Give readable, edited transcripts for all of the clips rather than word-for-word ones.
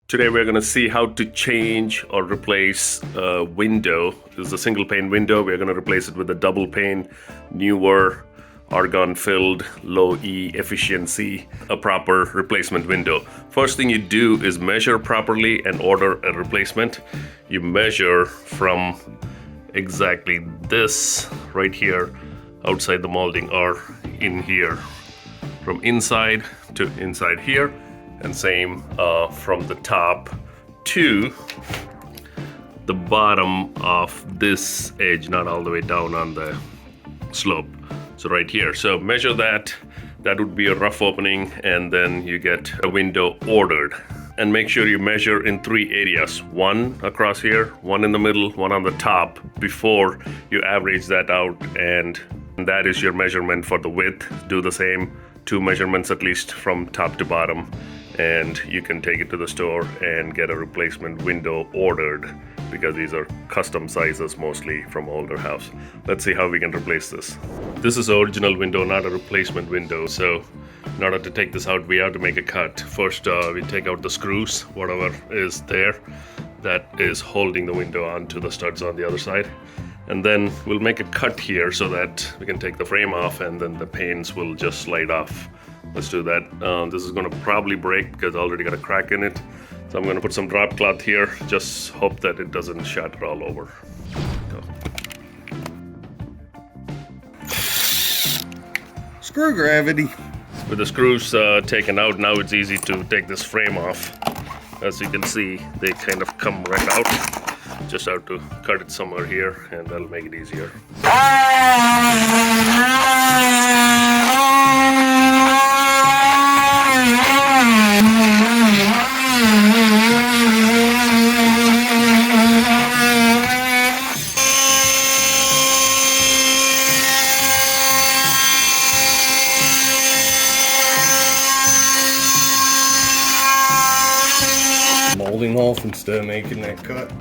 Today we're going to see how to change or replace a window. This is a single pane window. We're going to replace it with a double pane, newer, argon-filled, low E efficiency, a proper replacement window. First thing you do is measure properly and order a replacement. You measure from exactly this right here outside the molding or in here, from inside to inside here. And same from the top to the bottom of this edge, not all the way down on the slope. So right here. So measure that. That would be a rough opening, and then you get a window ordered. And make sure you measure in 3 areas. One across here, one in the middle, one on the top, before you average that out. And that is your measurement for the width. Do the same, 2 measurements at least from top to bottom. And you can take it to the store and get a replacement window ordered, because these are custom sizes mostly from older house. Let's see how we can replace this. This is the original window, not a replacement window. So in order to take this out, we have to make a cut. First, we take out the screws, whatever is there that is holding the window onto the studs on the other side. And then we'll make a cut here so that we can take the frame off, and then the panes will just slide off. Let's do that. This is going to probably break because I already got a crack in it. So I'm going to put some drop cloth here. Just hope that it doesn't shatter all over. Go. Screw gravity. With the screws taken out, now it's easy to take this frame off. As you can see, they kind of come right out. Just have to cut it somewhere here, and that'll make it easier. Molding off instead of making that cut.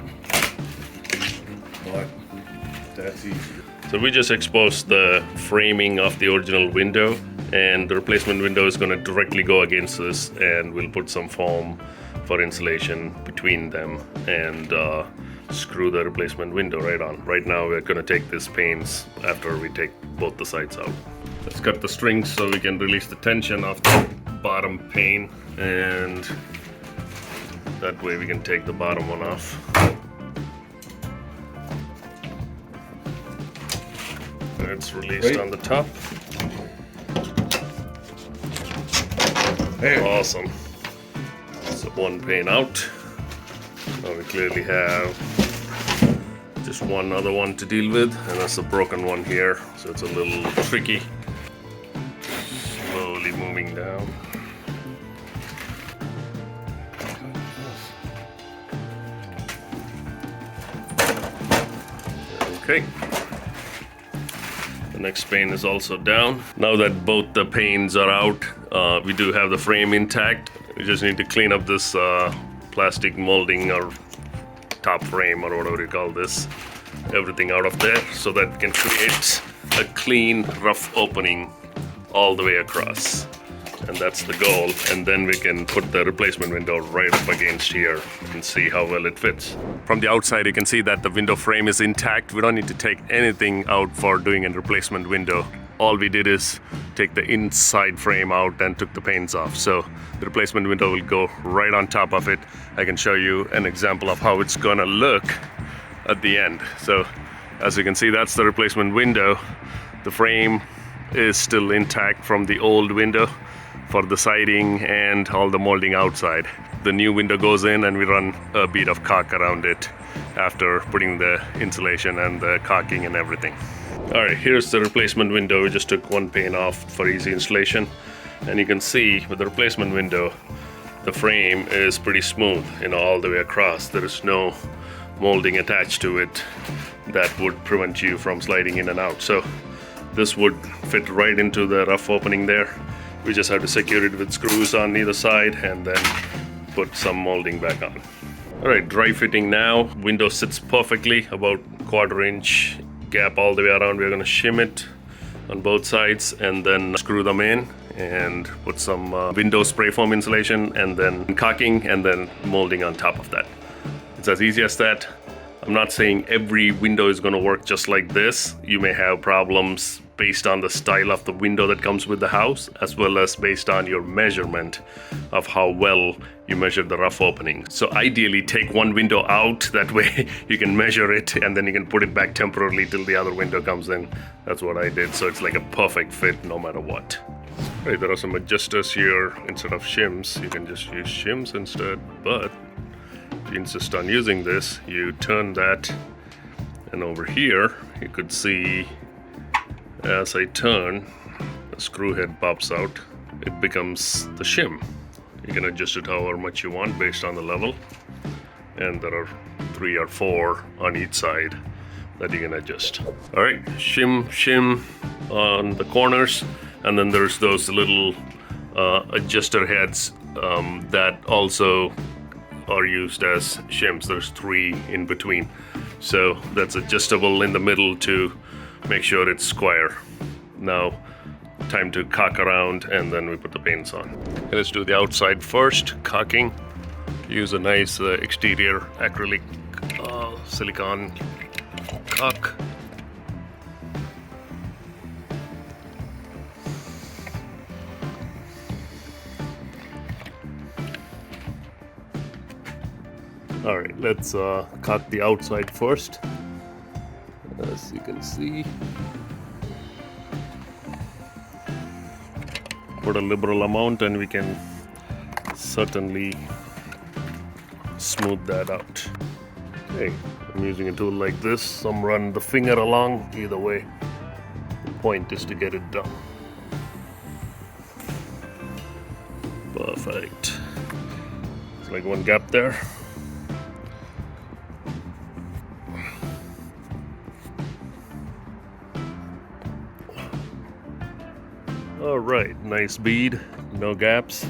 But that's easy. So we just exposed the framing of the original window, and the replacement window is going to directly go against this, and we'll put some foam for insulation between them and screw the replacement window right on. Right now we're going to take these panes after we take both the sides out. Let's cut the strings so we can release the tension of the bottom pane, and that way we can take the bottom one off. It's released on the top. There. Awesome. So one pane out. Now we clearly have just one other one to deal with, and that's the broken one here. So it's a little tricky. Slowly moving down. Okay. The next pane is also down. Now that both the panes are out, we do have the frame intact. We just need to clean up this plastic molding or top frame or whatever you call this. Everything out of there so that we can create a clean, rough opening all the way across. And that's the goal. And then we can put the replacement window right up against here and see how well it fits. From the outside, you can see that the window frame is intact. We don't need to take anything out for doing a replacement window. All we did is take the inside frame out and took the panes off. So the replacement window will go right on top of it. I can show you an example of how it's gonna look at the end. So as you can see, that's the replacement window. The frame is still intact from the old window for the siding and all the molding outside. The new window goes in, and we run a bead of caulk around it after putting the insulation and the caulking and everything. All right, here's the replacement window. We just took one pane off for easy installation, and you can see with the replacement window, the frame is pretty smooth, all the way across. There is no molding attached to it that would prevent you from sliding in and out. So this would fit right into the rough opening there. We just have to secure it with screws on either side and then put some molding back on. All right, dry fitting now. Window sits perfectly, about 1/4 inch gap all the way around. We're gonna shim it on both sides and then screw them in and put some window spray foam insulation, and then caulking, and then molding on top of that. It's as easy as that. I'm not saying every window is going to work just like this. You may have problems based on the style of the window that comes with the house, as well as based on your measurement of how well you measure the rough opening. So ideally take one window out, that way you can measure it and then you can put it back temporarily till the other window comes in. That's what I did, so it's like a perfect fit no matter what. Right, there are some adjusters here. Instead of shims, you can just use shims instead, but if you insist on using this, you turn that, and over here you could see as I turn, the screw head pops out. It becomes the shim. You can adjust it however much you want based on the level, and there are 3 or 4 on each side that you can adjust. All right, shim on the corners, and then there's those little adjuster heads that also are used as shims. There's 3 in between, so that's adjustable in the middle to make sure it's square. Now, time to caulk around, and then we put the paints on. Okay, let's do the outside first, caulking. Use a nice exterior acrylic silicone caulk. All right, let's caulk the outside first. As you can see, put a liberal amount and we can certainly smooth that out. Okay, I'm using a tool like this. Some run the finger along. Either way, the point is to get it done. Perfect. It's like one gap there. All right, nice bead, no gaps.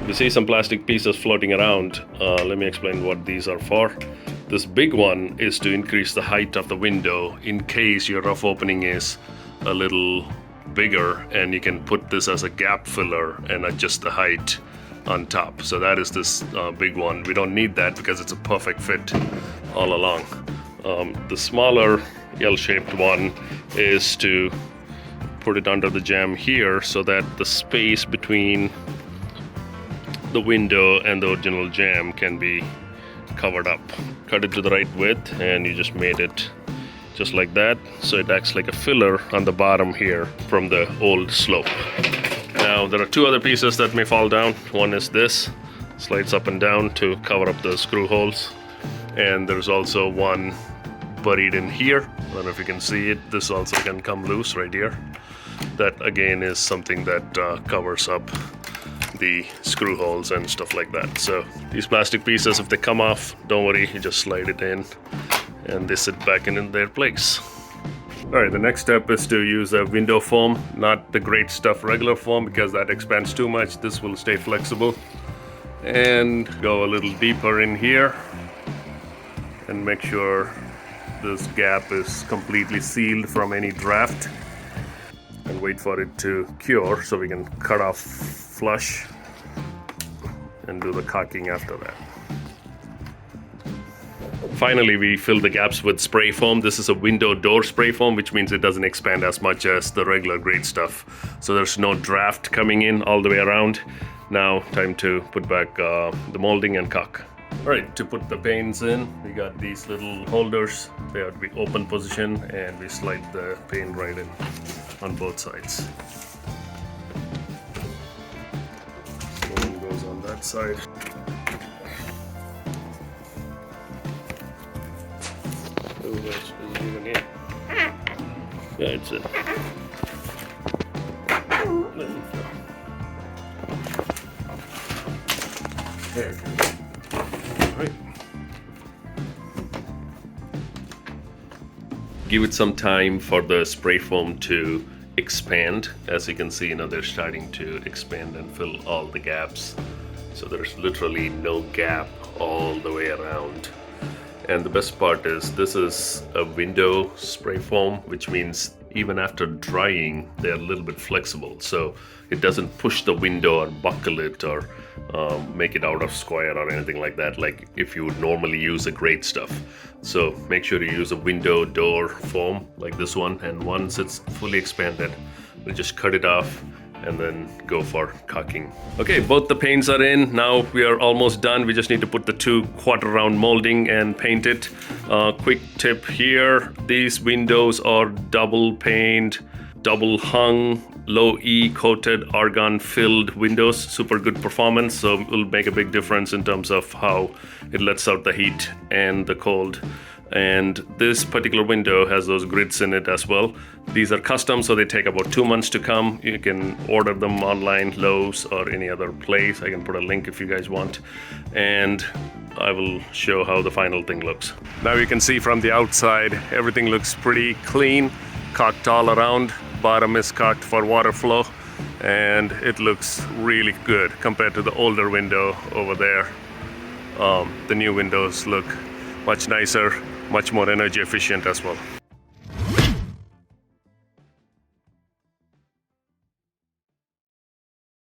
You see some plastic pieces floating around. Let me explain what these are for. This big one is to increase the height of the window in case your rough opening is a little bigger, and you can put this as a gap filler and adjust the height on top. So that is this big one. We don't need that because it's a perfect fit all along. The smaller L-shaped one is to put it under the jamb here so that the space between the window and the original jamb can be covered up. Cut it to the right width, and you just made it just like that, so it acts like a filler on the bottom here from the old slope. Now there are 2 other pieces that may fall down. One is this, slides up and down to cover up the screw holes, and there's also one buried in here. I don't know if you can see it. This also can come loose right here. That again is something that covers up the screw holes and stuff like that. So these plastic pieces, if they come off, don't worry, you just slide it in and they sit back in their place. All right, the next step is to use a window foam, not the great stuff regular foam, because that expands too much. This will stay flexible. And go a little deeper in here and make sure this gap is completely sealed from any draft, and wait for it to cure so we can cut off flush and do the caulking after that. Finally, we fill the gaps with spray foam. This is a window door spray foam, which means it doesn't expand as much as the regular grade stuff. So there's no draft coming in all the way around. Now, time to put back the molding and caulk. All right, to put the panes in, we got these little holders. They have to be open position, and we slide the pane right in on both sides. One goes on that side. Yeah, it's it. There you go. There you go. All right. Give it some time for the spray foam to expand. As you can see, they're starting to expand and fill all the gaps. So there's literally no gap all the way around. And the best part is this is a window spray foam, which means even after drying, they're a little bit flexible. So it doesn't push the window or buckle it or make it out of square or anything like that, like if you would normally use a grate stuff. So make sure you use a window door foam like this one. And once it's fully expanded, we'll just cut it off and then go for caulking. Okay, both the paints are in. Now we are almost done. We just need to put the 2 quarter round molding and paint it. Quick tip here, these windows are double paned, double hung, low E coated argon filled windows. Super good performance, so it will make a big difference in terms of how it lets out the heat and the cold. And this particular window has those grids in it as well. These are custom, so they take about 2 months to come. You can order them online, Lowe's or any other place. I can put a link if you guys want. And I will show how the final thing looks. Now you can see from the outside, everything looks pretty clean, caulked all around. Bottom is caulked for water flow, and it looks really good compared to the older window over there. The new windows look much nicer, much more energy efficient as well.